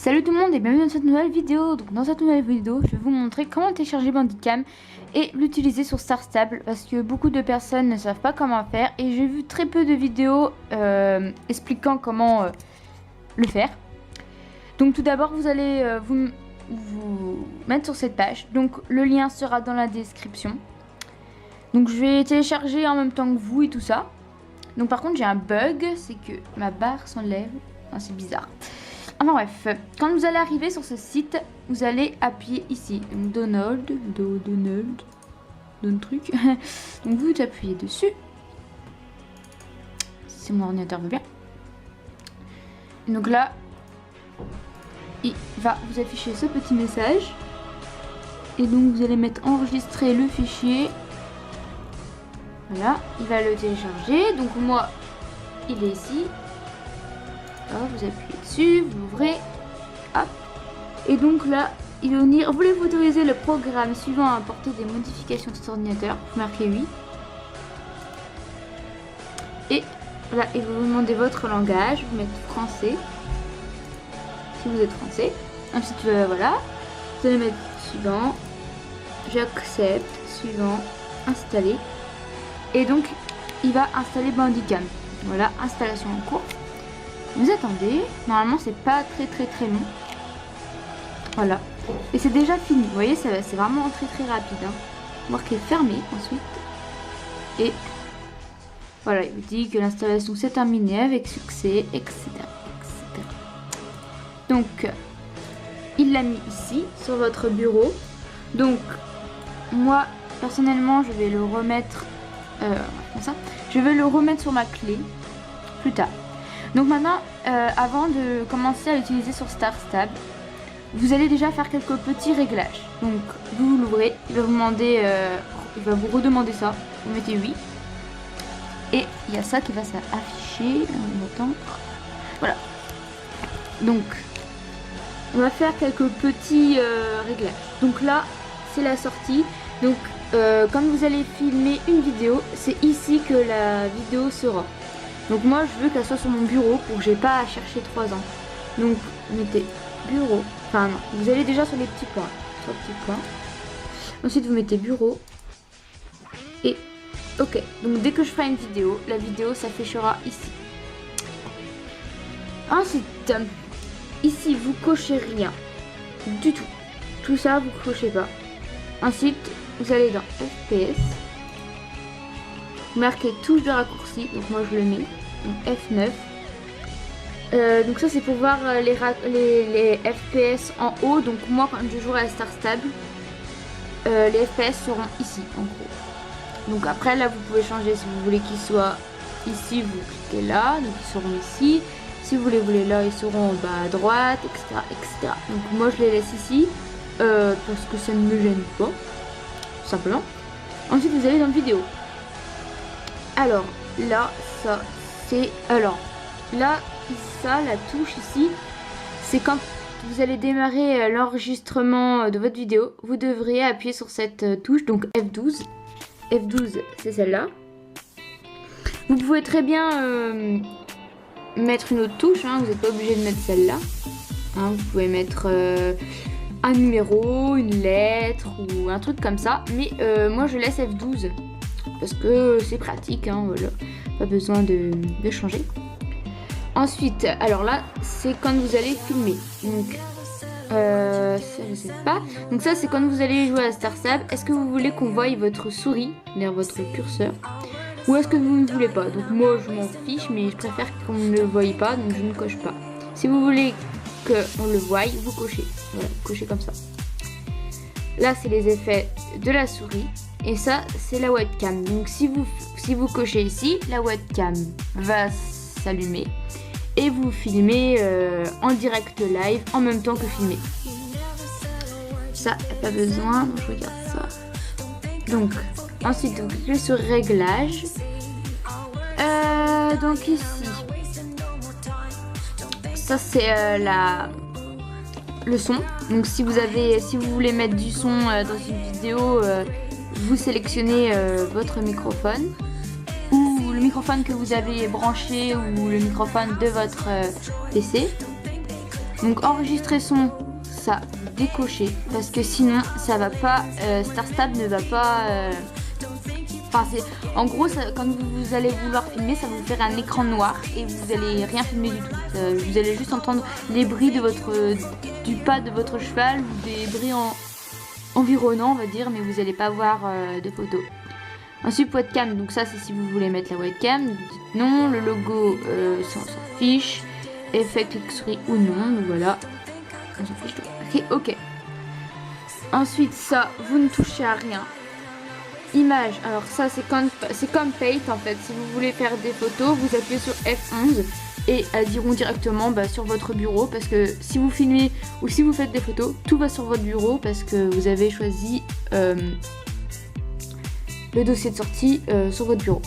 Salut tout le monde et bienvenue dans cette nouvelle vidéo. Donc dans cette nouvelle vidéo, je vais vous montrer comment télécharger Bandicam et l'utiliser sur Star Stable parce que beaucoup de personnes ne savent pas comment faire et j'ai vu très peu de vidéos expliquant comment le faire. Donc tout d'abord, vous allez vous mettre sur cette page. Donc le lien sera dans la description. Donc je vais télécharger en même temps que vous et tout ça. Donc par contre, j'ai un bug, c'est que ma barre s'enlève. Enfin, c'est bizarre. Enfin bref, quand vous allez arriver sur ce site, vous allez appuyer ici. Donc Donald, truc. Donc vous appuyez dessus. Si mon ordinateur veut bien. Et donc là, il va vous afficher ce petit message. Et donc vous allez mettre enregistrer le fichier. Voilà, il va le télécharger. Donc moi, il est ici. Hop, vous appuyez dessus, vous l'ouvrez. Hop. Et donc là, il va venir. Voulez-vous autoriser le programme suivant à apporter des modifications de cet ordinateur? Vous marquez oui. Et là, il va vous demander votre langage. Vous mettez français. Si vous êtes français. Ensuite, voilà. Vous allez mettre suivant. J'accepte. Suivant. Installer. Et donc, il va installer Bandicam. Voilà, installation en cours. Vous attendez. Normalement, c'est pas très long. Voilà. Et c'est déjà fini. Vous voyez, c'est vraiment très rapide. Hein. Marqué fermé ensuite. Et voilà, il vous dit que l'installation s'est terminée avec succès, etc. Donc, il l'a mis ici, sur votre bureau. Donc, moi, personnellement, je vais le remettre comme ça. Je vais le remettre sur ma clé plus tard. Donc maintenant, avant de commencer à l'utiliser sur Star Stable, vous allez déjà faire quelques petits réglages. Donc vous l'ouvrez, il va vous demander, il va vous redemander ça. Vous mettez oui. Et il y a ça qui va s'afficher. Voilà. Donc on va faire quelques petits réglages. Donc là, c'est la sortie. Donc quand vous allez filmer une vidéo, c'est ici que la vidéo sera. Donc moi je veux qu'elle soit sur mon bureau pour que j'ai pas à chercher 3 ans. Donc mettez bureau. Enfin non, vous allez déjà sur les petits points. Sur les petits points. Ensuite vous mettez bureau. Et ok. Donc dès que je ferai une vidéo, la vidéo s'affichera ici. Ensuite, ici vous cochez rien. Du tout. Tout ça vous cochez pas. Ensuite, vous allez dans FPS. Vous marquez touche de raccourci. Donc moi je le mets. Donc F9. Donc ça c'est pour voir les FPS en haut. Donc moi quand je jouerai à Star Stable, les FPS seront ici en gros. Donc après là vous pouvez changer si vous voulez qu'ils soient ici, vous cliquez là, donc ils seront ici. Si vous les voulez là, ils seront en bas à droite, etc. Donc moi je les laisse ici parce que ça ne me gêne pas, tout simplement. Ensuite vous allez dans vidéo. Alors là ça c'est là ça la touche ici, c'est quand vous allez démarrer l'enregistrement de votre vidéo, vous devrez appuyer sur cette touche, donc F12. F12 c'est celle-là. Vous pouvez très bien mettre une autre touche, hein, vous n'êtes pas obligé de mettre celle-là. Hein, vous pouvez mettre un numéro, une lettre ou un truc comme ça, mais moi je laisse F12 parce que c'est pratique, hein, voilà. Pas besoin de changer. Ensuite, alors là, c'est quand vous allez filmer. Donc, ça, je sais pas. Donc ça, c'est quand vous allez jouer à Star Stable. Est-ce que vous voulez qu'on voie votre souris, vers votre curseur, ou est-ce que vous ne voulez pas? Donc moi, je m'en fiche, mais je préfère qu'on ne le voie pas, donc je ne coche pas. Si vous voulez qu'on le voie, vous cochez. Voilà, vous cochez comme ça. Là, c'est les effets de la souris. Et ça, c'est la webcam. Donc si vous cochez ici, la webcam va s'allumer. Et vous filmez en direct live en même temps que filmer. Ça, il n'y a pas besoin. Donc je regarde ça. Donc, ensuite, vous cliquez sur réglages. Donc ici, ça c'est le son. Donc si vous voulez mettre du son dans une vidéo, vous sélectionnez votre microphone ou le microphone que vous avez branché ou le microphone de votre PC. Donc enregistrer son, ça vous décochez parce que sinon ça va pas, StarStable ne va pas. Enfin, en gros, quand vous allez vouloir filmer, ça va vous faire un écran noir et vous allez rien filmer du tout. Vous allez juste entendre les bruits du pas de votre cheval ou des bruits environnants, on va dire, mais vous n'allez pas voir de photos. Ensuite, webcam, donc ça c'est si vous voulez mettre la webcam. Vous dites non, le logo, ça on s'en fiche. Effet clic-souris ou non, donc voilà. On s'en fiche tout. Ok. Ensuite, ça, vous ne touchez à rien. Image, alors ça c'est comme Paint en fait. Si vous voulez faire des photos, vous appuyez sur F11 et elles iront directement sur votre bureau, parce que si vous filmez ou si vous faites des photos, tout va sur votre bureau parce que vous avez choisi le dossier de sortie sur votre bureau.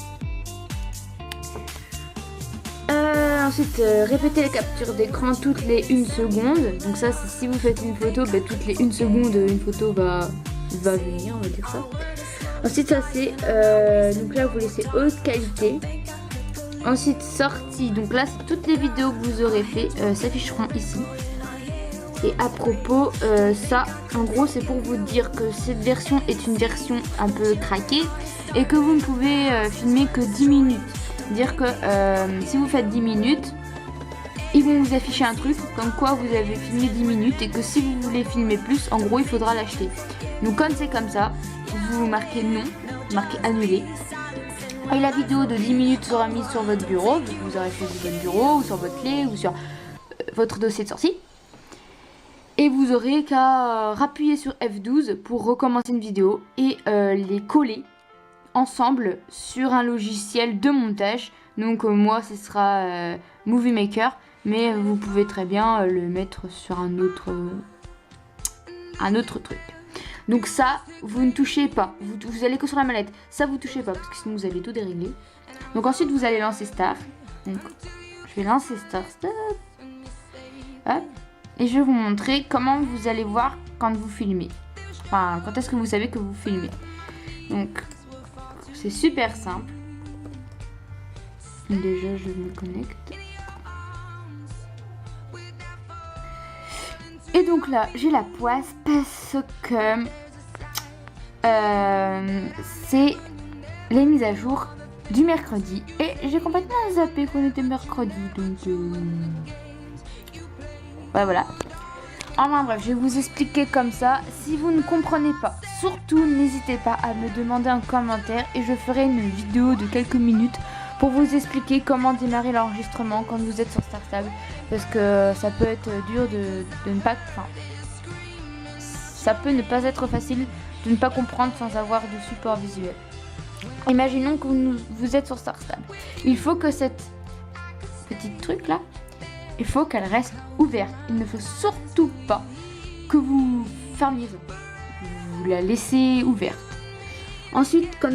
Ensuite, répétez les captures d'écran toutes les 1 seconde. Donc ça, c'est si vous faites une photo, toutes les 1 seconde, une photo va venir, on va dire ça. Ensuite, ça c'est, donc là vous laissez haute qualité. Ensuite, sortie, donc là c'est toutes les vidéos que vous aurez fait s'afficheront ici. Et à propos, ça en gros c'est pour vous dire que cette version est une version un peu craquée et que vous ne pouvez filmer que 10 minutes. Dire que si vous faites 10 minutes, ils vont vous afficher un truc comme quoi vous avez filmé 10 minutes et que si vous voulez filmer plus, en gros il faudra l'acheter. Donc quand c'est comme ça, vous marquez non, vous marquez annuler. Et la vidéo de 10 minutes sera mise sur votre bureau, vous aurez choisi votre bureau ou sur votre clé ou sur votre dossier de sortie. Et vous aurez qu'à rappuyer sur F12 pour recommencer une vidéo et les coller ensemble sur un logiciel de montage. Donc moi ce sera Movie Maker, mais vous pouvez très bien le mettre sur un autre truc. Donc ça, vous ne touchez pas. Vous allez que sur la mallette. Ça, vous touchez pas parce que sinon vous allez tout dérégler. Donc ensuite, vous allez lancer Start. Donc, je vais lancer Start. Hop. Et je vais vous montrer comment vous allez voir quand vous filmez. Enfin, quand est-ce que vous savez que vous filmez. Donc, c'est super simple. Déjà, je me connecte. Et donc là, j'ai la poisse parce que c'est les mises à jour du mercredi. Et j'ai complètement zappé qu'on était mercredi. Donc, voilà. Enfin bref, je vais vous expliquer comme ça. Si vous ne comprenez pas, surtout n'hésitez pas à me demander un commentaire et je ferai une vidéo de quelques minutes pour vous expliquer comment démarrer l'enregistrement quand vous êtes sur StarStable, parce que ça peut être dur de ne pas, enfin, ça peut ne pas être facile de ne pas comprendre sans avoir de support visuel. Imaginons que vous êtes sur StarStable. Il faut que cette petite truc là, il faut qu'elle reste ouverte. Il ne faut surtout pas que vous fermiez ça. Vous la laissez ouverte. Ensuite, quand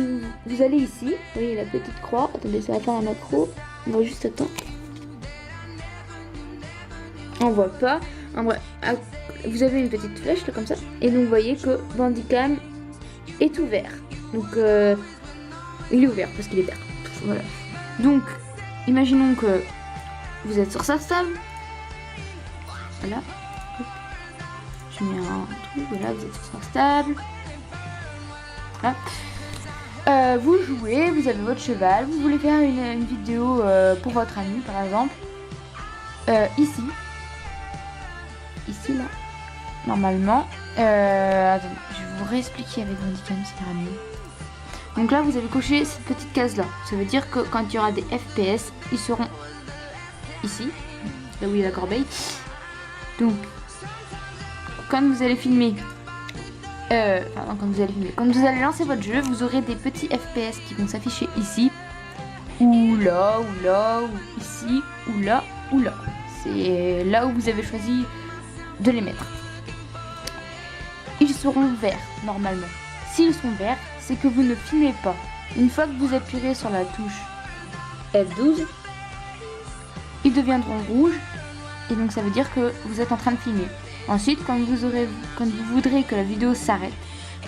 vous allez ici, vous voyez la petite croix. Attendez, ça va faire un macro. On va juste attendre. On voit pas. En vrai, vous avez une petite flèche là, comme ça. Et donc, vous voyez que Bandicam est ouvert. Donc, il est ouvert parce qu'il est vert. Voilà. Donc, imaginons que vous êtes sur StarStable. Voilà. Je mets un truc. Voilà, vous êtes sur StarStable. Voilà. Vous jouez, vous avez votre cheval, vous voulez faire une vidéo pour votre ami par exemple. Ici là, normalement. Attendez, je vais vous réexpliquer avec Bandicam, ça ira mieux. Donc là, vous avez coché cette petite case là. Ça veut dire que quand il y aura des FPS, ils seront ici, là où il y a la corbeille. Donc, quand vous allez filmer. Quand vous allez lancer votre jeu, vous aurez des petits FPS qui vont s'afficher ici, ou là, ou ici, ou là, ou là. C'est là où vous avez choisi de les mettre. Ils seront verts, normalement. S'ils sont verts, c'est que vous ne filmez pas. Une fois que vous appuierez sur la touche F12, ils deviendront rouges, et donc ça veut dire que vous êtes en train de filmer. Ensuite, quand vous voudrez que la vidéo s'arrête,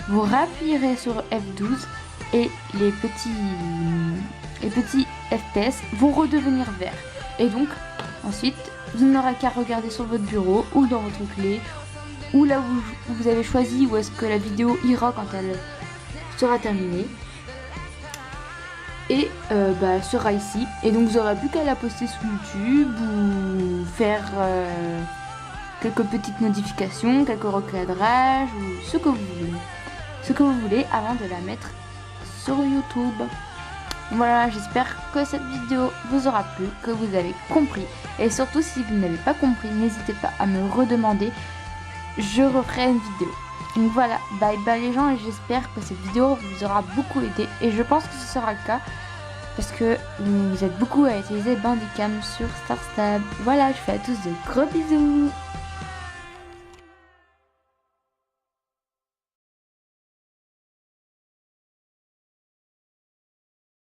vous rappuyerez sur F12 et les petits FPS vont redevenir verts. Et donc, Ensuite, vous n'aurez qu'à regarder sur votre bureau ou dans votre clé, ou là où vous avez choisi où est-ce que la vidéo ira quand elle sera terminée. Et elle sera ici. Et donc vous n'aurez plus qu'à la poster sur YouTube ou faire quelques petites notifications, quelques recadrages ou ce que vous voulez. Ce que vous voulez avant de la mettre sur YouTube. Voilà, j'espère que cette vidéo vous aura plu, que vous avez compris. Et surtout, si vous n'avez pas compris, n'hésitez pas à me redemander. Je referai une vidéo. Donc voilà, bye bye les gens, et j'espère que cette vidéo vous aura beaucoup aidé. Et je pense que ce sera le cas, parce que vous êtes beaucoup à utiliser Bandicam sur StarStab. Voilà, je fais à tous de gros bisous.